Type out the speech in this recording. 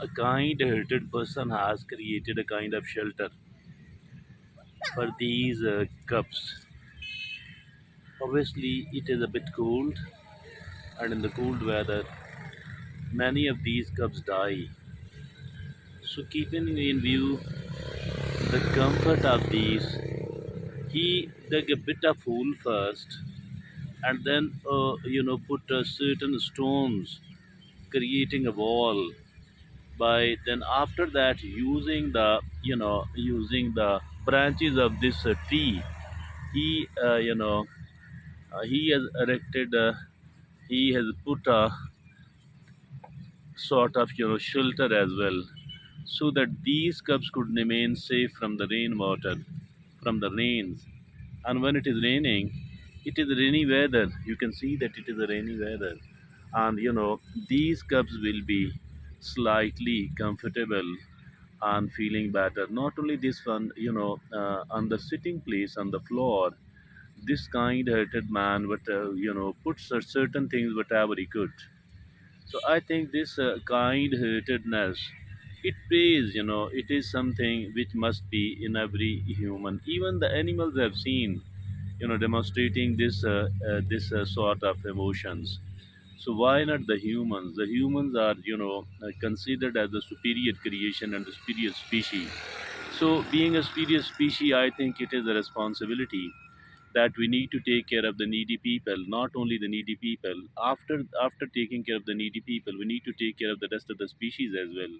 A kind-hearted person has created a kind of shelter for these cubs. Obviously, it is a bit cold, and in the cold weather, many of these cubs die. So, keeping in view the comfort of these, he dug a bit of hole first, and then put certain stones, creating a wall. By then, after that, using the branches of this tree, he he has erected. He has put a sort of shelter as well, so that these cubs could remain safe from the rainwater, from the rains. And when it is raining, it is rainy weather. You can see that it is a rainy weather, and these cubs will be slightly comfortable and feeling better. Not only this one, on the sitting place on the floor, this kind-hearted man, but puts certain things whatever he could. So I think this kind-heartedness, it pays, it is something which must be in every human. Even the animals have seen, demonstrating this sort of emotions. So why not the humans? The humans are, considered as the superior creation and the superior species. So being a superior species, I think it is a responsibility that we need to take care of the needy people. Not only the needy people, after taking care of the needy people, we need to take care of the rest of the species as well.